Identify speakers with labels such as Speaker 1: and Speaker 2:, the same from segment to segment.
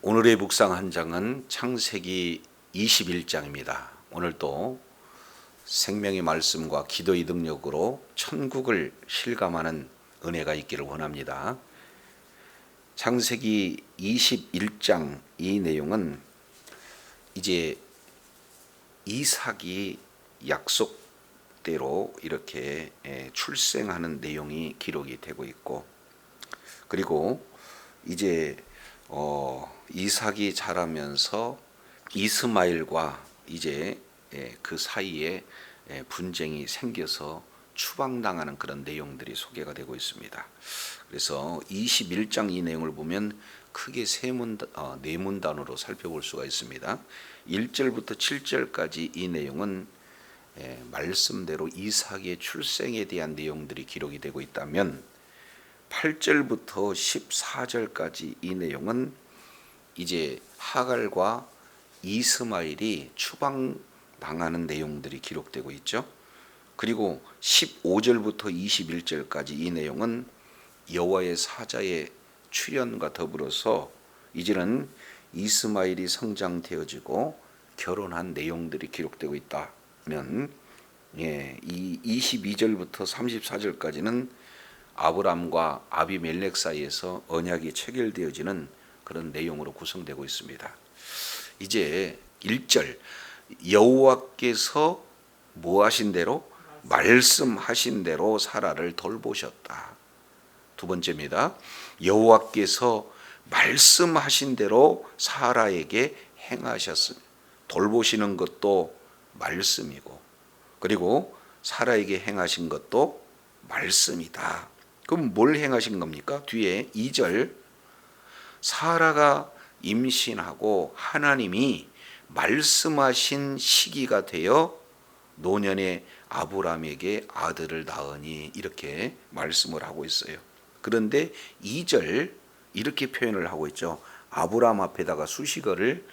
Speaker 1: 오늘의 묵상 한 장은 창세기 21장입니다. 오늘도 생명의 말씀과 기도의 능력으로 천국을 실감하는 은혜가 있기를 원합니다. 창세기 21장 이 내용은 이제 이삭이 약속대로 이렇게 출생하는 내용이 기록이 되고 있고, 그리고 이제 이삭이 자라면서 이스마엘과 이제 그 사이에 분쟁이 생겨서 추방당하는 그런 내용들이 소개가 되고 있습니다. 그래서 21장 이 내용을 보면 크게 네 문단으로 살펴볼 수가 있습니다. 1절부터 7절까지 이 내용은 말씀대로 이삭의 출생에 대한 내용들이 기록이 되고 있다면 8절부터 14절까지 이 내용은 이제 하갈과 이스마엘이 추방당하는 내용들이 기록되고 있죠. 그리고 15절부터 21절까지 이 내용은 여호와의 사자의 출현과 더불어서 이제는 이스마엘이 성장되어지고 결혼한 내용들이 기록되고 있다면, 이 22절부터 34절까지는 아브람과 아비멜렉 사이에서 언약이 체결되어지는 그런 내용으로 구성되고 있습니다. 이제 1절 여호와께서 뭐 하신 대로? 말씀하신 대로 사라를 돌보셨다. 두 번째입니다. 여호와께서 말씀하신 대로 사라에게 행하셨습니다. 돌보시는 것도 말씀이고, 그리고 사라에게 행하신 것도 말씀이다. 그럼 뭘 행하신 겁니까? 뒤에 2절 사라가 임신하고 하나님이 말씀하신 시기가 되어 노년의 아브람에게 아들을 낳으니 이렇게 말씀을 하고 있어요. 그런데 2절 이렇게 표현을 하고 있죠. 아브람 앞에다가 수식어를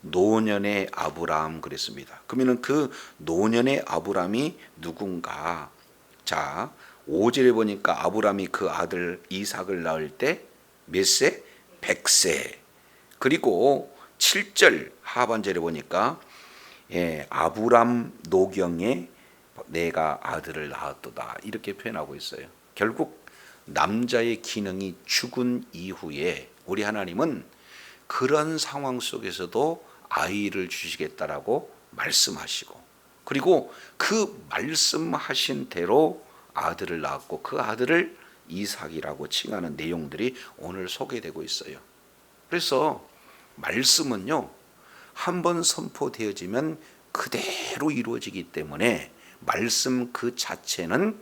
Speaker 1: 노년의 아브람 그랬습니다. 그러면 그 노년의 아브람이 누군가? 자, 5절에 보니까 아브람이 그 아들 이삭을 낳을 때 몇 세? 100세. 그리고 7절 하반절에 보니까 아브람 노경에 내가 아들을 낳았도다 이렇게 표현하고 있어요. 결국 남자의 기능이 죽은 이후에 우리 하나님은 그런 상황 속에서도 아이를 주시겠다라고 말씀하시고, 그리고 그 말씀하신 대로 아들을 낳았고 그 아들을 이삭이라고 칭하는 내용들이 오늘 소개되고 있어요. 그래서 말씀은요, 한번 선포되어지면 그대로 이루어지기 때문에 말씀 그 자체는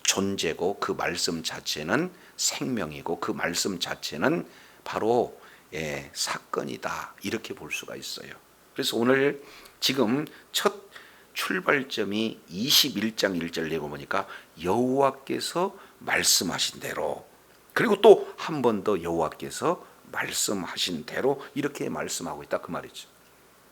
Speaker 1: 존재고, 그 말씀 자체는 생명이고, 그 말씀 자체는 바로 사건이다 이렇게 볼 수가 있어요. 그래서 오늘 지금 첫 출발점이 21장 1절 내고 보니까 여호와께서 말씀하신 대로, 그리고 또 한 번 더 여호와께서 말씀하신 대로 이렇게 말씀하고 있다 그 말이죠.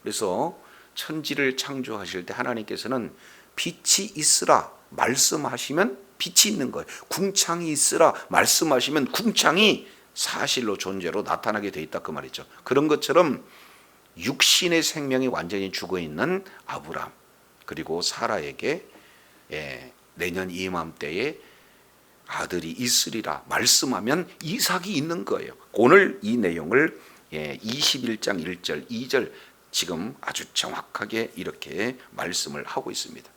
Speaker 1: 그래서 천지를 창조하실 때 하나님께서는 빛이 있으라 말씀하시면 빛이 있는 거예요. 궁창이 있으라 말씀하시면 궁창이 사실로 존재로 나타나게 돼 있다 그 말이죠. 그런 것처럼 육신의 생명이 완전히 죽어 있는 아브람, 그리고 사라에게 내년 이맘때에 아들이 있으리라 말씀하면 이삭이 있는 거예요. 오늘 이 내용을 21장 1절 2절 지금 아주 정확하게 이렇게 말씀을 하고 있습니다.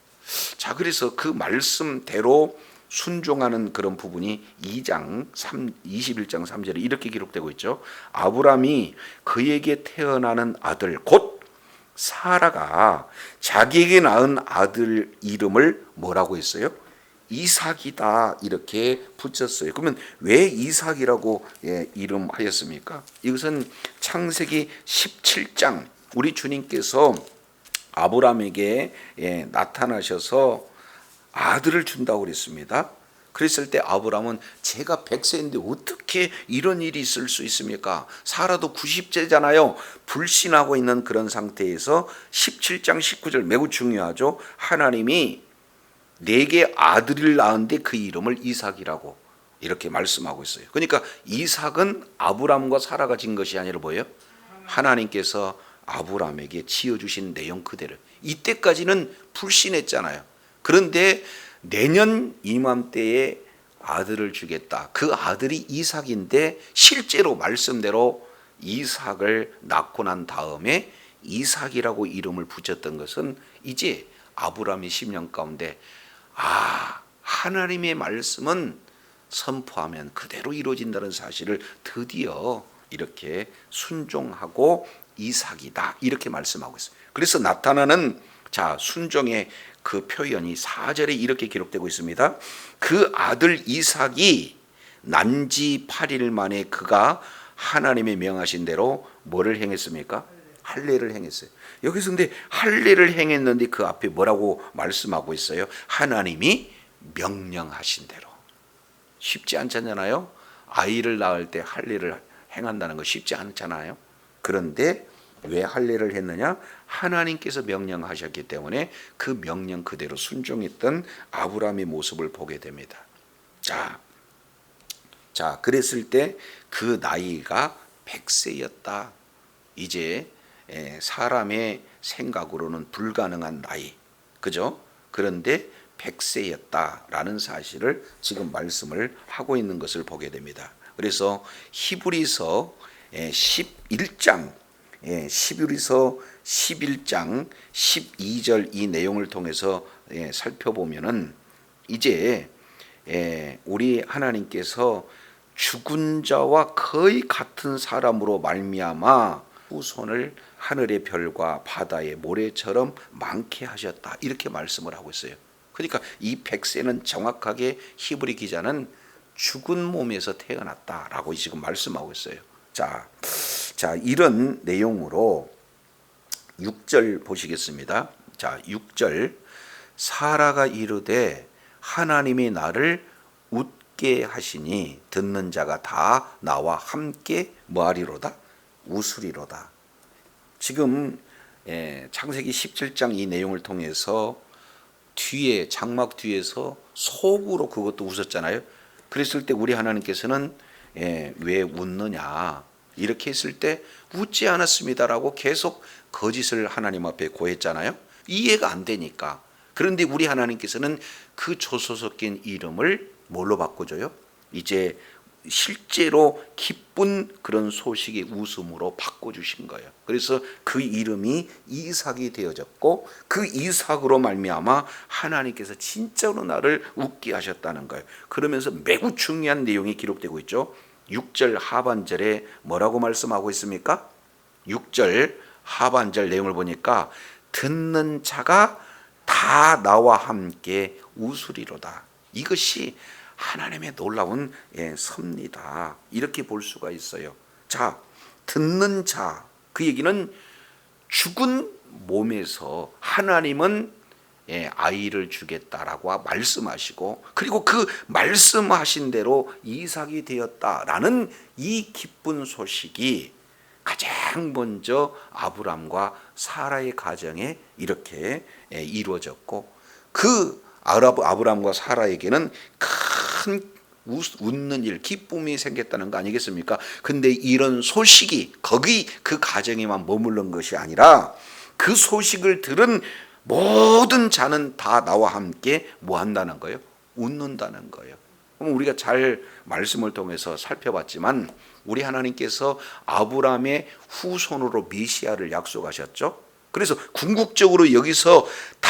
Speaker 1: 자, 그래서 그 말씀대로 순종하는 그런 부분이 21장 3절에 이렇게 기록되고 있죠. 아브람이 그에게 태어나는 아들 곧 사라가 자기에게 낳은 아들 이름을 뭐라고 했어요? 이삭이다 이렇게 붙였어요. 그러면 왜 이삭이라고 이름하였습니까? 이것은 창세기 17장 우리 주님께서 아브람에게 나타나셔서 아들을 준다고 그랬습니다. 그랬을 때 아브람은 제가 100세인데 어떻게 이런 일이 있을 수 있습니까? 사라도 90세잖아요. 불신하고 있는 그런 상태에서 17장 19절 매우 중요하죠. 하나님이 내게 아들을 낳은데 그 이름을 이삭이라고 이렇게 말씀하고 있어요. 그러니까 이삭은 아브람과 사라가 진 것이 아니라 뭐예요? 하나님께서 아브람에게 지어주신 내용 그대로. 이때까지는 불신했잖아요. 그런데 내년 이맘때에 아들을 주겠다. 그 아들이 이삭인데 실제로 말씀대로 이삭을 낳고 난 다음에 이삭이라고 이름을 붙였던 것은 이제 아브라함의 심령 가운데 하나님의 말씀은 선포하면 그대로 이루어진다는 사실을 드디어 이렇게 순종하고 이삭이다 이렇게 말씀하고 있어요. 그래서 나타나는 순종의 그 표현이 4절에 이렇게 기록되고 있습니다. 그 아들 이삭이 난 지 8일 만에 그가 하나님의 명하신 대로 뭐를 행했습니까? 할례를 행했어요. 여기서 근데 할례를 행했는데 그 앞에 뭐라고 말씀하고 있어요? 하나님이 명령하신 대로. 쉽지 않잖아요. 아이를 낳을 때 할례를 행한다는 거 쉽지 않잖아요. 그런데 왜 할례를 했느냐? 하나님께서 명령하셨기 때문에 그 명령 그대로 순종했던 아브라함의 모습을 보게 됩니다. 자, 그랬을 때 그 나이가 100세였다. 이제 사람의 생각으로는 불가능한 나이, 그죠? 그런데 100세였다라는 사실을 지금 말씀을 하고 있는 것을 보게 됩니다. 그래서 히브리서 11장 12절 이 내용을 통해서 살펴보면은 이제 우리 하나님께서 죽은 자와 거의 같은 사람으로 말미암아 후손을 하늘의 별과 바다의 모래처럼 많게 하셨다 이렇게 말씀을 하고 있어요. 그러니까 이 100세는 정확하게 히브리 기자는 죽은 몸에서 태어났다라고 지금 말씀하고 있어요. 자, 이런 내용으로 6절 보시겠습니다. 자, 6절 사라가 이르되 하나님이 나를 웃게 하시니 듣는 자가 다 나와 함께 뭐하리로다? 웃으리로다. 지금 창세기 17장 이 내용을 통해서 뒤에 장막 뒤에서 속으로 그것도 웃었잖아요. 그랬을 때 우리 하나님께서는 왜 웃느냐 이렇게 했을 때 웃지 않았습니다라고 계속 거짓을 하나님 앞에 고했잖아요. 이해가 안 되니까. 그런데 우리 하나님께서는 그 조소 섞인 이름을 뭘로 바꿔줘요? 이제 실제로 기쁜 그런 소식의 웃음으로 바꿔주신 거예요. 그래서 그 이름이 이삭이 되어졌고 그 이삭으로 말미암아 하나님께서 진짜로 나를 웃게 하셨다는 거예요. 그러면서 매우 중요한 내용이 기록되고 있죠. 6절 하반절에 뭐라고 말씀하고 있습니까? 6절 하반절 내용을 보니까 듣는 자가 다 나와 함께 웃으리로다. 이것이 하나님의 놀라운 섭니다. 이렇게 볼 수가 있어요. 자, 듣는 자, 그 얘기는 죽은 몸에서 하나님은 아이를 주겠다라고 말씀하시고 그리고 그 말씀하신 대로 이삭이 되었다라는 이 기쁜 소식이 가장 먼저 아브람과 사라의 가정에 이렇게 이루어졌고 그 아브람과 사라에게는 큰 웃는 일, 기쁨이 생겼다는 거 아니겠습니까? 근데 이런 소식이 거기 그 가정에만 머무른 것이 아니라 그 소식을 들은 모든 자는 다 나와 함께 뭐 한다는 거예요? 웃는다는 거예요. 그럼 우리가 잘 말씀을 통해서 살펴봤지만 우리 하나님께서 아브라함의 후손으로 메시아를 약속하셨죠. 그래서 궁극적으로 여기서 다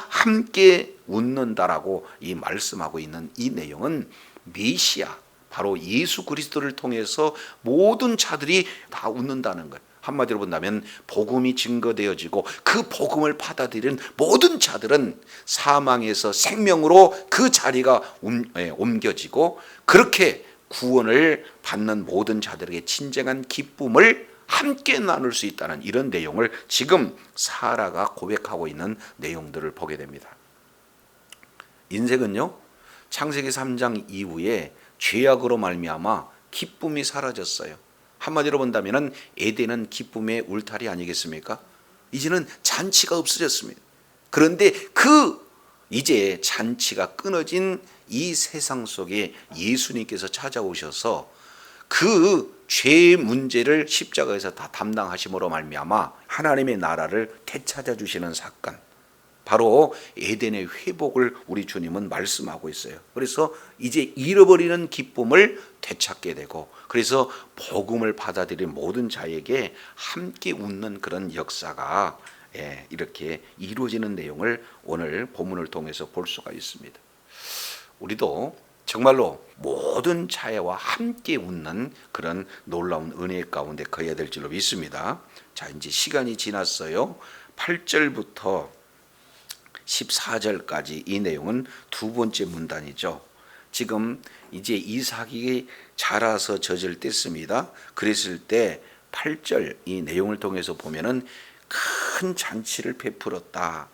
Speaker 1: 함께 웃는다라고 이 말씀하고 있는 이 내용은 메시아 바로 예수 그리스도를 통해서 모든 자들이 다 웃는다는 거예요. 한마디로 본다면 복음이 증거되어지고 그 복음을 받아들인 모든 자들은 사망에서 생명으로 그 자리가 옮겨지고 그렇게 구원을 받는 모든 자들에게 진정한 기쁨을 함께 나눌 수 있다는 이런 내용을 지금 사라가 고백하고 있는 내용들을 보게 됩니다. 인생은요, 창세기 3장 이후에 죄악으로 말미암아 기쁨이 사라졌어요. 한마디로 본다면 에덴은 기쁨의 울타리 아니겠습니까? 이제는 잔치가 없어졌습니다. 그런데 그 이제 잔치가 끊어진 이 세상 속에 예수님께서 찾아오셔서 그 죄의 문제를 십자가에서 다 담당하심으로 말미암아 하나님의 나라를 되찾아 주시는 사건, 바로 에덴의 회복을 우리 주님은 말씀하고 있어요. 그래서 이제 잃어버리는 기쁨을 되찾게 되고, 그래서 복음을 받아들인 모든 자에게 함께 웃는 그런 역사가 이렇게 이루어지는 내용을 오늘 본문을 통해서 볼 수가 있습니다. 우리도 정말로 모든 자애와 함께 웃는 그런 놀라운 은혜 가운데 거해야 될 줄로 믿습니다. 자, 이제 시간이 지났어요. 8절부터 14절까지 이 내용은 두 번째 문단이죠. 지금 이제 이삭이 자라서 젖을 뗐습니다. 그랬을 때 8절 이 내용을 통해서 보면은 큰 잔치를 베풀었다.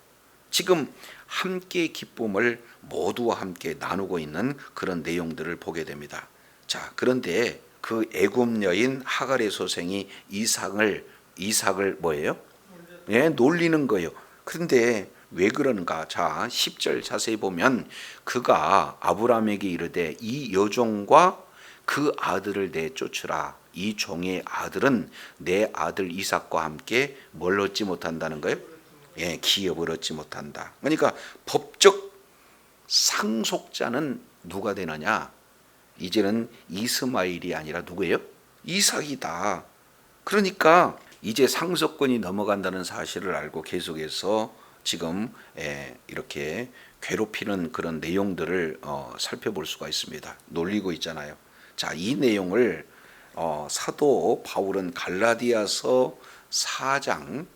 Speaker 1: 지금 함께 기쁨을 모두와 함께 나누고 있는 그런 내용들을 보게 됩니다. 자, 그런데 그 애굽 여인 하갈의 소생이 이삭을 뭐예요? 놀리는 거예요. 그런데 왜 그러는가? 자, 10절 자세히 보면 그가 아브라함에게 이르되 이 여종과 그 아들을 내쫓으라. 이 종의 아들은 내 아들 이삭과 함께 뭘 얻지 못한다는 거예요? 기업을 얻지 못한다. 그러니까 법적 상속자는 누가 되느냐? 이제는 이스마엘이 아니라 누구예요? 이삭이다. 그러니까 이제 상속권이 넘어간다는 사실을 알고 계속해서 지금 이렇게 괴롭히는 그런 내용들을 살펴볼 수가 있습니다. 놀리고 있잖아요. 자, 이 내용을 사도 바울은 갈라디아서 4장에서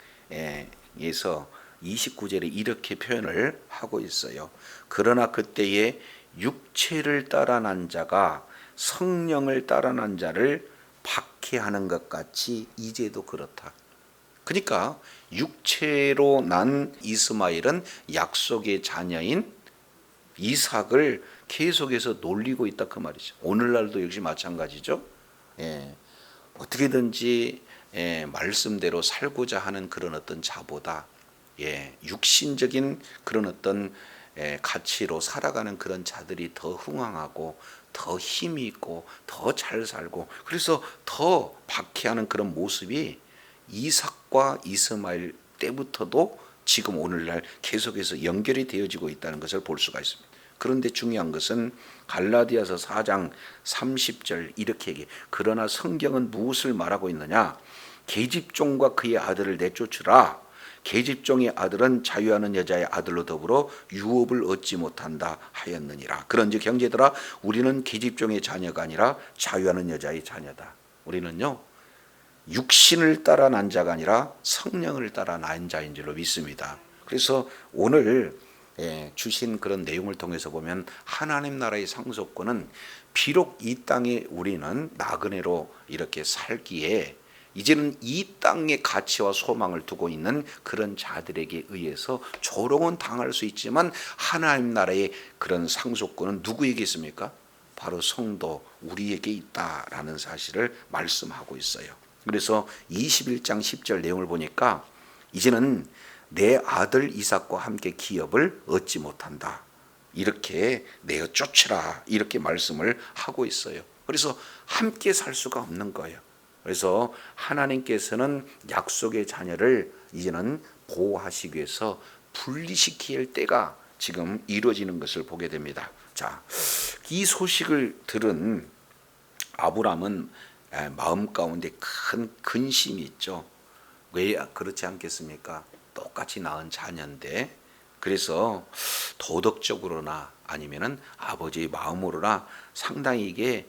Speaker 1: 29절에 이렇게 표현을 하고 있어요. 그러나 그때에 육체를 따라 난 자가 성령을 따라 난 자를 박해하는 것 같이 이제도 그렇다. 그러니까 육체로 난 이스마엘은 약속의 자녀인 이삭을 계속해서 놀리고 있다 그 말이죠. 오늘날도 역시 마찬가지죠. 어떻게든지 말씀대로 살고자 하는 그런 어떤 자보다 육신적인 그런 어떤 가치로 살아가는 그런 자들이 더 흥왕하고 더 힘이 있고 더 잘 살고, 그래서 더 박해하는 그런 모습이 이삭과 이스마엘 때부터도 지금 오늘날 계속해서 연결이 되어지고 있다는 것을 볼 수가 있습니다. 그런데 중요한 것은 갈라디아서 4장 30절 이렇게 얘기해요. 그러나 성경은 무엇을 말하고 있느냐? 계집종과 그의 아들을 내쫓으라. 계집종의 아들은 자유하는 여자의 아들로 더불어 유업을 얻지 못한다 하였느니라. 그런즉 형제들아, 우리는 계집종의 자녀가 아니라 자유하는 여자의 자녀다. 우리는요, 육신을 따라 난 자가 아니라 성령을 따라 난 자인 줄로 믿습니다. 그래서 오늘 주신 그런 내용을 통해서 보면 하나님 나라의 상속권은 비록 이 땅에 우리는 나그네로 이렇게 살기에 이제는 이 땅의 가치와 소망을 두고 있는 그런 자들에게 의해서 조롱은 당할 수 있지만 하나님 나라의 그런 상속권은 누구에게 있습니까? 바로 성도 우리에게 있다라는 사실을 말씀하고 있어요. 그래서 21장 10절 내용을 보니까 이제는 내 아들 이삭과 함께 기업을 얻지 못한다. 이렇게 내어 쫓으라. 이렇게 말씀을 하고 있어요. 그래서 함께 살 수가 없는 거예요. 그래서 하나님께서는 약속의 자녀를 이제는 보호하시기 위해서 분리시킬 때가 지금 이루어지는 것을 보게 됩니다. 자, 이 소식을 들은 아브람은 마음 가운데 큰 근심이 있죠. 왜 그렇지 않겠습니까? 똑같이 낳은 자녀인데, 그래서 도덕적으로나 아니면은 아버지의 마음으로나 상당히 이게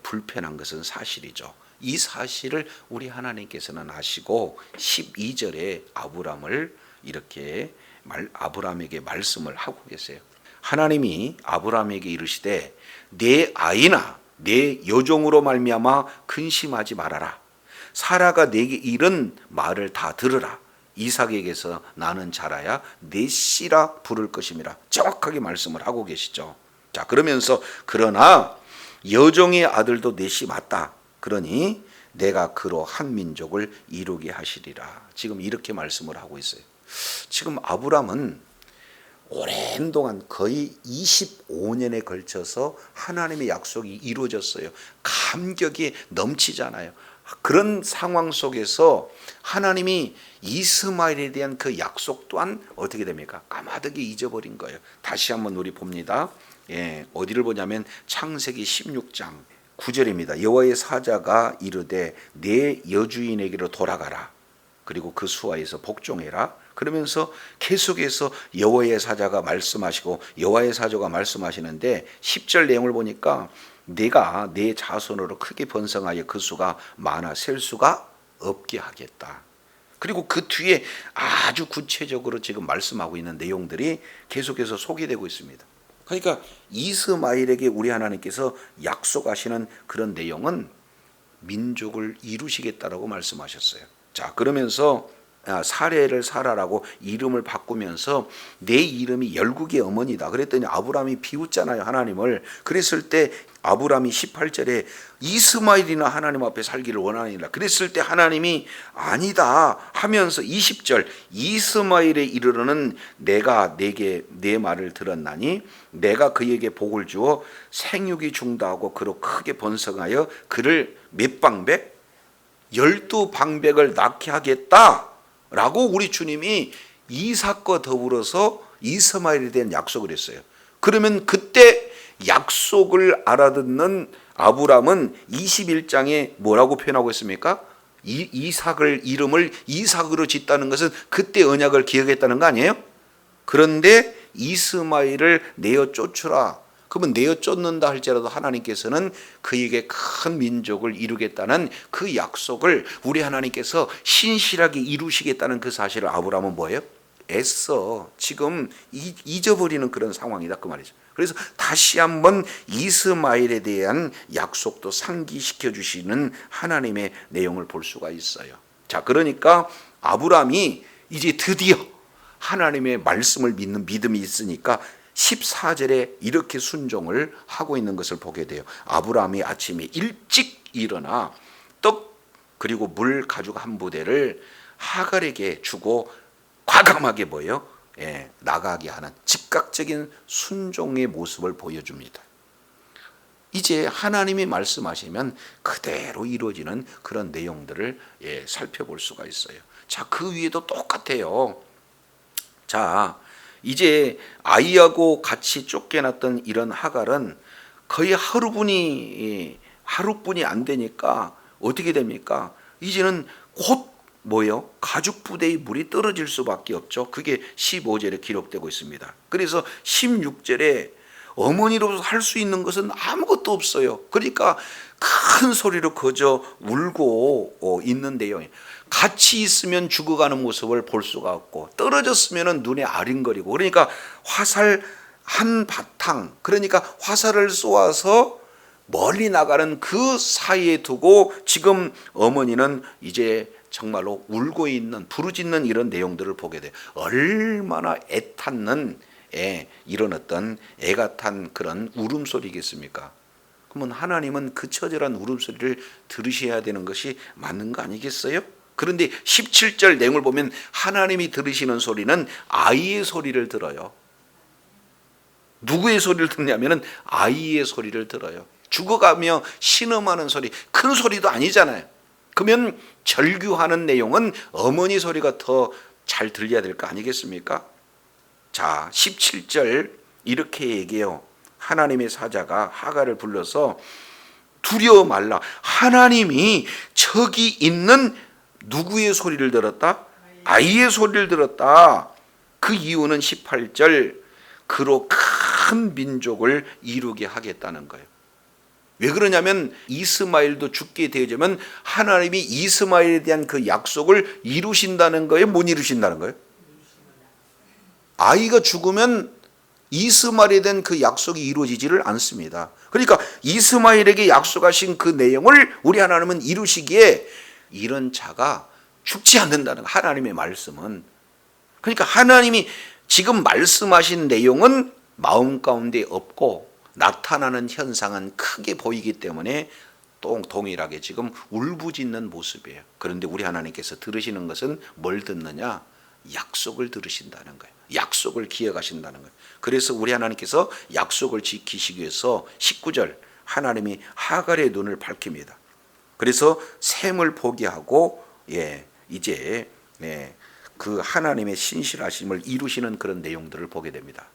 Speaker 1: 불편한 것은 사실이죠. 이 사실을 우리 하나님께서는 아시고 12절에 아브람에게 말씀을 하고 계세요. 하나님이 아브람에게 이르시되 내 아이나 내 여종으로 말미암아 근심하지 말아라. 사라가 내게 이런 말을 다 들으라. 이삭에게서 나는 자라야 내 씨라 부를 것임이라. 정확하게 말씀을 하고 계시죠. 자, 그러면서 그러나 여종의 아들도 내 씨 맞다. 그러니 내가 그로 한 민족을 이루게 하시리라. 지금 이렇게 말씀을 하고 있어요. 지금 아브람은 오랜 동안 거의 25년에 걸쳐서 하나님의 약속이 이루어졌어요. 감격이 넘치잖아요. 그런 상황 속에서 하나님이 이스마엘에 대한 그 약속 또한 어떻게 됩니까? 까마득히 잊어버린 거예요. 다시 한번 우리 봅니다. 어디를 보냐면 창세기 16장 9절입니다. 여호와의 사자가 이르되 내 여주인에게로 돌아가라. 그리고 그 수하에서 복종해라. 그러면서 계속해서 여호와의 사자가 말씀하시고 여호와의 사자가 말씀하시는데 10절 내용을 보니까 내가 내 자손으로 크게 번성하여 그 수가 많아 셀 수가 없게 하겠다. 그리고 그 뒤에 아주 구체적으로 지금 말씀하고 있는 내용들이 계속해서 소개되고 있습니다. 그러니까 이스마엘에게 우리 하나님께서 약속하시는 그런 내용은 민족을 이루시겠다라고 말씀하셨어요. 자, 그러면서 사레를 사라라고 이름을 바꾸면서 내 이름이 열국의 어머니다. 그랬더니 아브라함이 비웃잖아요, 하나님을. 그랬을 때 아브라함이 18절에 이스마엘이나 하나님 앞에 살기를 원하느니라. 그랬을 때 하나님이 아니다 하면서 20절 이스마엘에 이르러는 내가 내게 내 말을 들었나니 내가 그에게 복을 주어 생육이 중다하고 그로 크게 번성하여 그를 몇 방백? 12방백을 낳게 하겠다라고 우리 주님이 이삭과 더불어서 이스마엘에 대한 약속을 했어요. 그러면 그때 약속을 알아듣는 아브람은 21장에 뭐라고 표현하고 있습니까? 이삭을 이름을 이삭으로 짓다는 것은 그때 언약을 기억했다는 거 아니에요? 그런데 이스마엘을 내어 쫓으라. 그러면 내어 쫓는다 할지라도 하나님께서는 그에게 큰 민족을 이루겠다는 그 약속을 우리 하나님께서 신실하게 이루시겠다는 그 사실을 아브라함은 뭐예요? 애써 지금 잊어버리는 그런 상황이다 그 말이죠. 그래서 다시 한번 이스마엘에 대한 약속도 상기시켜 주시는 하나님의 내용을 볼 수가 있어요. 자, 그러니까 아브라함이 이제 드디어 하나님의 말씀을 믿는 믿음이 있으니까 14절에 이렇게 순종을 하고 있는 것을 보게 돼요. 아브라함이 아침에 일찍 일어나 떡 그리고 물 가죽 한 부대를 하갈에게 주고 과감하게 뭐예요? 나가게 하는 즉각적인 순종의 모습을 보여줍니다. 이제 하나님이 말씀하시면 그대로 이루어지는 그런 내용들을 살펴볼 수가 있어요. 자, 그 위에도 똑같아요. 자, 이제 아이하고 같이 쫓겨났던 이런 하갈은 거의 하루뿐이 안 되니까 어떻게 됩니까? 이제는 곧 뭐요? 가죽 부대의 물이 떨어질 수밖에 없죠. 그게 15절에 기록되고 있습니다. 그래서 16절에 어머니로서 할 수 있는 것은 아무것도 없어요. 그러니까 큰 소리로 거저 울고 있는데요. 같이 있으면 죽어가는 모습을 볼 수가 없고 떨어졌으면 눈에 아른거리고 그러니까 화살 한 바탕 그러니까 화살을 쏘아서 멀리 나가는 그 사이에 두고 지금 어머니는 이제 정말로 울고 있는 부르짖는 이런 내용들을 보게 돼요. 얼마나 애탔는 이런 어떤 애가 탄 그런 울음소리겠습니까? 그러면 하나님은 그 처절한 울음소리를 들으셔야 되는 것이 맞는 거 아니겠어요? 그런데 17절 내용을 보면 하나님이 들으시는 소리는 아이의 소리를 들어요. 누구의 소리를 듣냐면 아이의 소리를 들어요. 죽어가며 신음하는 소리, 큰 소리도 아니잖아요. 그러면 절규하는 내용은 어머니 소리가 더 잘 들려야 될 거 아니겠습니까? 자, 17절 이렇게 얘기해요. 하나님의 사자가 하갈을 불러서 두려워 말라. 하나님이 저기 있는 누구의 소리를 들었다? 아이의 소리를 들었다. 그 이유는 18절 그로 큰 민족을 이루게 하겠다는 거예요. 왜 그러냐면 이스마엘도 죽게 되어지면 하나님이 이스마엘에 대한 그 약속을 이루신다는 거예요? 못 이루신다는 거예요? 아이가 죽으면 이스마엘에 대한 그 약속이 이루어지지를 않습니다. 그러니까 이스마엘에게 약속하신 그 내용을 우리 하나님은 이루시기에 이런 자가 죽지 않는다는 하나님의 말씀은. 그러니까 하나님이 지금 말씀하신 내용은 마음 가운데 없고 나타나는 현상은 크게 보이기 때문에 또 동일하게 지금 울부짖는 모습이에요. 그런데 우리 하나님께서 들으시는 것은 뭘 듣느냐? 약속을 들으신다는 거예요. 약속을 기억하신다는 거예요. 그래서 우리 하나님께서 약속을 지키시기 위해서 19절 하나님이 하갈의 눈을 밝힙니다. 그래서 샘을 보게 하고 이제 그 하나님의 신실하심을 이루시는 그런 내용들을 보게 됩니다.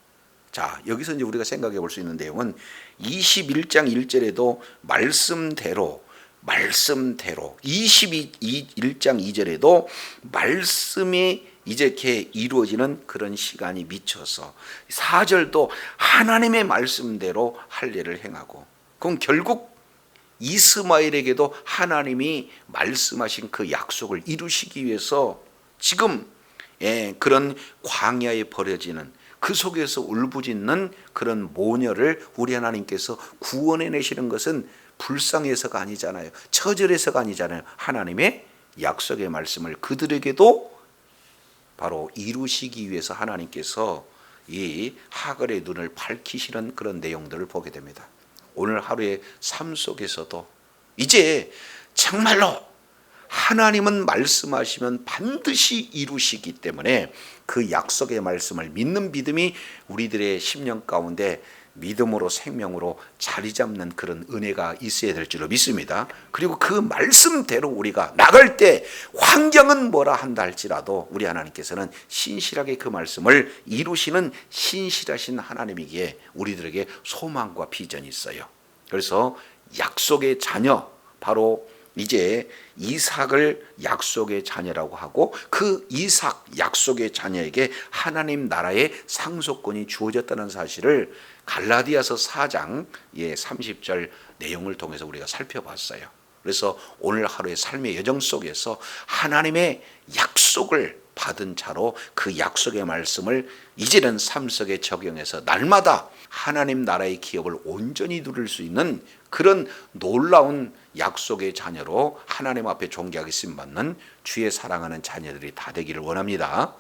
Speaker 1: 자, 여기서 이제 우리가 생각해 볼 수 있는 내용은 21장 1절에도 말씀대로 21장 2절에도 말씀이 이제 이렇게 이루어지는 그런 시간이 미쳐서 4절도 하나님의 말씀대로 할 일을 행하고, 그럼 결국 이스마엘에게도 하나님이 말씀하신 그 약속을 이루시기 위해서 지금 그런 광야에 버려지는 그 속에서 울부짖는 그런 모녀를 우리 하나님께서 구원해 내시는 것은 불쌍해서가 아니잖아요. 처절해서가 아니잖아요. 하나님의 약속의 말씀을 그들에게도 바로 이루시기 위해서 하나님께서 이 하갈의 눈을 밝히시는 그런 내용들을 보게 됩니다. 오늘 하루의 삶 속에서도 이제 정말로 하나님은 말씀하시면 반드시 이루시기 때문에 그 약속의 말씀을 믿는 믿음이 우리들의 심령 가운데 믿음으로 생명으로 자리 잡는 그런 은혜가 있어야 될 줄로 믿습니다. 그리고 그 말씀대로 우리가 나갈 때 환경은 뭐라 한다 할지라도 우리 하나님께서는 신실하게 그 말씀을 이루시는 신실하신 하나님이기에 우리들에게 소망과 비전이 있어요. 그래서 약속의 자녀, 바로 이제 이삭을 약속의 자녀라고 하고 그 이삭 약속의 자녀에게 하나님 나라의 상속권이 주어졌다는 사실을 갈라디아서 4장 30절 내용을 통해서 우리가 살펴봤어요. 그래서 오늘 하루의 삶의 여정 속에서 하나님의 약속을 받은 자로 그 약속의 말씀을 이제는 삶 속에 적용해서 날마다 하나님 나라의 기업을 온전히 누릴 수 있는 그런 놀라운 약속의 자녀로 하나님 앞에 존귀하게 쓰임받는 주의 사랑하는 자녀들이 다 되기를 원합니다.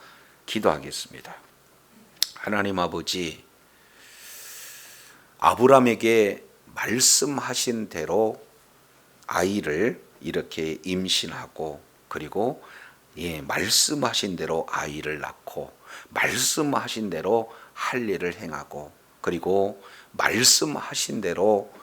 Speaker 1: 기도하겠습니다. 하나님 아버지, 아브라함에게 말씀하신 대로 아이를 이렇게 임신하고, 그리고 말씀하신 대로 아이를 낳고, 말씀하신 대로 할 일을 행하고, 그리고 말씀하신 대로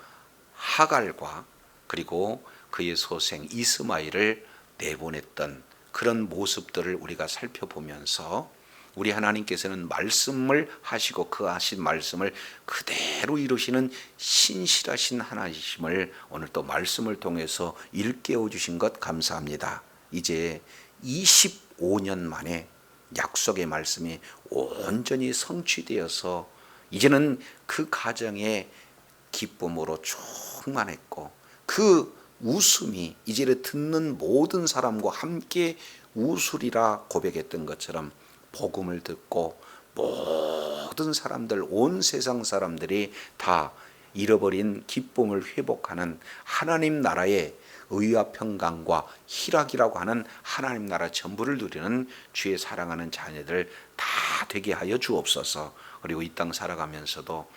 Speaker 1: 하갈과 그리고 그의 소생 이스마엘을 내보냈던 그런 모습들을 우리가 살펴보면서 우리 하나님께서는 말씀을 하시고 그 하신 말씀을 그대로 이루시는 신실하신 하나님이심을 오늘 또 말씀을 통해서 일깨워 주신 것 감사합니다. 이제 25년 만에 약속의 말씀이 온전히 성취되어서 이제는 그 가정의 기쁨으로 충만했고, 그 웃음이 이제는 듣는 모든 사람과 함께 웃으리라 고백했던 것처럼 복음을 듣고 모든 사람들, 온 세상 사람들이 다 잃어버린 기쁨을 회복하는 하나님 나라의 의와 평강과 희락이라고 하는 하나님 나라 전부를 누리는 주의 사랑하는 자녀들 다 되게 하여 주옵소서. 그리고 이 땅 살아가면서도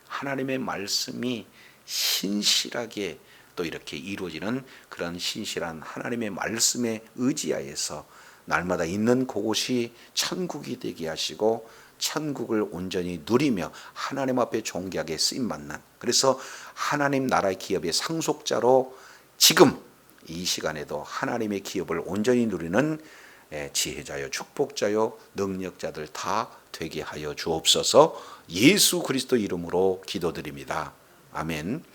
Speaker 1: 하나님의 말씀이 신실하게 또 이렇게 이루어지는 그런 신실한 하나님의 말씀에 의지하여서 날마다 있는 그곳이 천국이 되게 하시고 천국을 온전히 누리며 하나님 앞에 존귀하게 쓰임받는, 그래서 하나님 나라의 기업의 상속자로 지금 이 시간에도 하나님의 기업을 온전히 누리는 지혜자요 축복자요 능력자들 다 되게 하여 주옵소서. 예수 그리스도 이름으로 기도드립니다. 아멘.